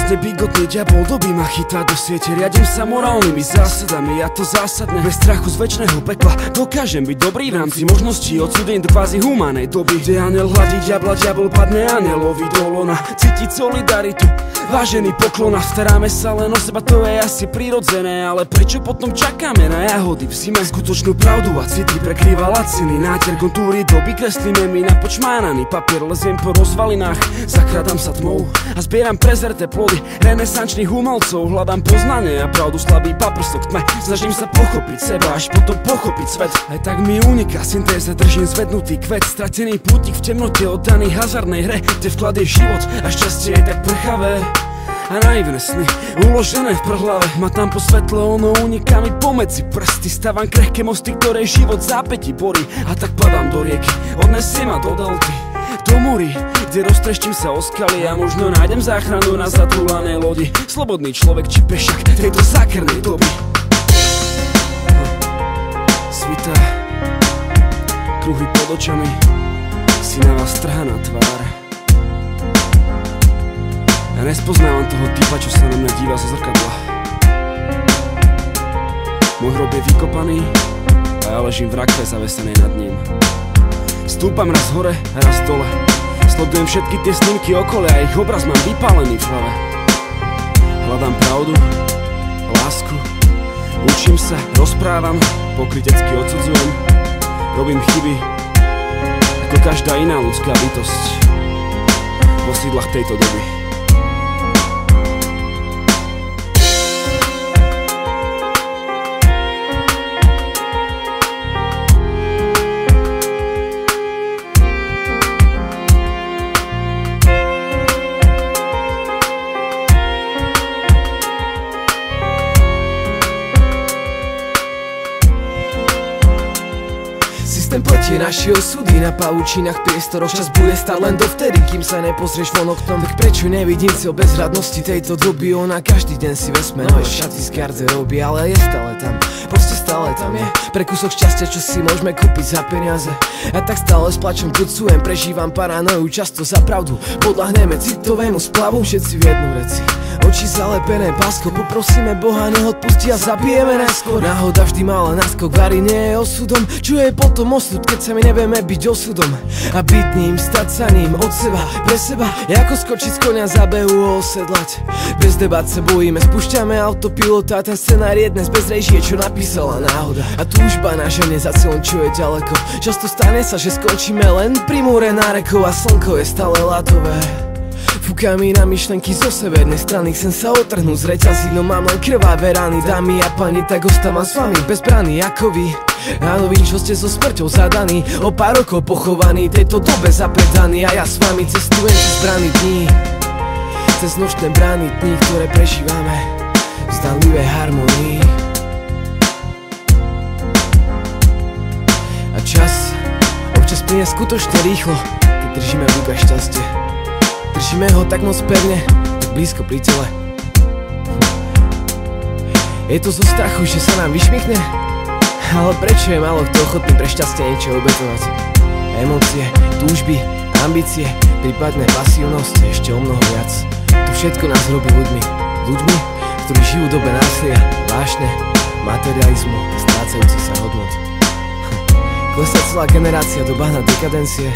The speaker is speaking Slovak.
Hrozne bigotný diabol doby ma chytá do siete. Riadím sa morálnymi zásadami, ja to zásadné. Bez strachu z večného pekla dokážem byť dobrý v rámci možností. Odsúdeň do kvázi humánej doby, kde aniel hladí diabla, diabol padne anielovi do lona. Cítiť solidaritu, vážený poklon, a staráme sa len o seba, to je asi prirodzené. Ale prečo potom čakáme na jahody v zime? Skutočnú pravdu a city prekrýva laciny nátier kontúry doby, kreslíme mi na počmáraný papier. Leziem po rozvalinách, zakradám sa tmou a zbieram prezerté plody renesančných umelcov. Hľadám poznanie a pravdu, slabý paprstok tme. Snažím sa pochopiť seba, až potom pochopiť svet. Aj tak mi uniká syntéza, držím zvednutý kvet. Stratený pútnik v temnote, oddaný hazardnej hre, kde vklad je život a šťastie je tak prchavé a naivné sny uložené v prhlave. Ma tam po svetlo, ono uniká mi pomedzi prsty. Stavam krehké mosty, ktoré život zápäti borí, a tak padám do rieky, odnesie ma do delty, do morí, kde roztreštím sa o skaly a možno nájdem záchranu na zatúlanej lodi. Slobodný človek či pešak tejto zákernej doby. Svitá, kruhy pod očami, si na vás trhaná tvár. Ja nespoznávam toho typa, čo sa na mňa díva zo zrkadla. Môj hrob je vykopaný a ja ležím v rakve zavesenej nad ním. Stúpam raz hore a raz dole, sledujem všetky tie snímky okolia a ich obraz mám vypálený v hlave. Hľadám pravdu, lásku, učím sa, rozprávam, pokrytecky odsudzujem, robím chyby ako každá iná ľudská bytosť vo sídlach tejto doby. Systém pletie naše osudy na pavučinách priestoroch. Čas bude stáť len dovtedy, kým sa nepozrieš von oknom. Tak prečo nevidím cieľ bezradnosti tejto doby? Ona každý deň si vezme nové šaty z garderóby, ale je stále tam, proste stále tam je pre kúsok šťastia, čo si môžeme kúpiť za peniaze. A tak stále s plačom kucujem, prežívam paranoju, často za pravdu podľahneme citovému splavu. Všetci v jednu reci, oči zalepené páskou, poprosíme Boha, nech odpustí a zabijeme najskôr. Náhoda vždy mala náskok, vary nie je osudom. Čo je potom osud, keď sa my nevieme byť osudom? A byť ním, stať sa ním, od seba, pre seba, je ako skočiť z konia za behu a osedlať. Bez debat sa bojíme, spúšťame autopilota, ten scenár je dnes bez režie, čo napísala náhoda. A túžba na žene za celom, čo je ďaleko. Často stane sa, že skončíme len pri múre nárekov a slnko je stále ľadové. Fúka mi na myšlenky zo severnej strany, chcem sa otrhnúť z reťazí, no mám len krvavé rany. Dámy a pani, tak ostávam s vami bezbranný ako vy. Áno, vy, čo ste so smrťou zadaní, o pár rokov pochovaní, tejto dobe zapredaní. A ja s vami cestujem cez brány dní, cez nočné brány dní, ktoré prežívame v zdanlivej harmonii. A čas občas plynie skutočne rýchlo, keď držíme v rukách šťastie. Držíme ho tak moc pevne, tak blízko pri tele. Je to zo strachu, že sa nám vyšmichne? Ale prečo je málo kto ochotný pre šťastie niečo obetovať? Emócie, túžby, ambície, prípadne pasívnosť, ešte o mnoho viac. To všetko nás robí ľuďmi. Ľuďmi, ktorí žijú v dobe násilia, vášne, materializmu a strácajúcich sa hodnot. Klesá celá generácia do bahna dekadencie.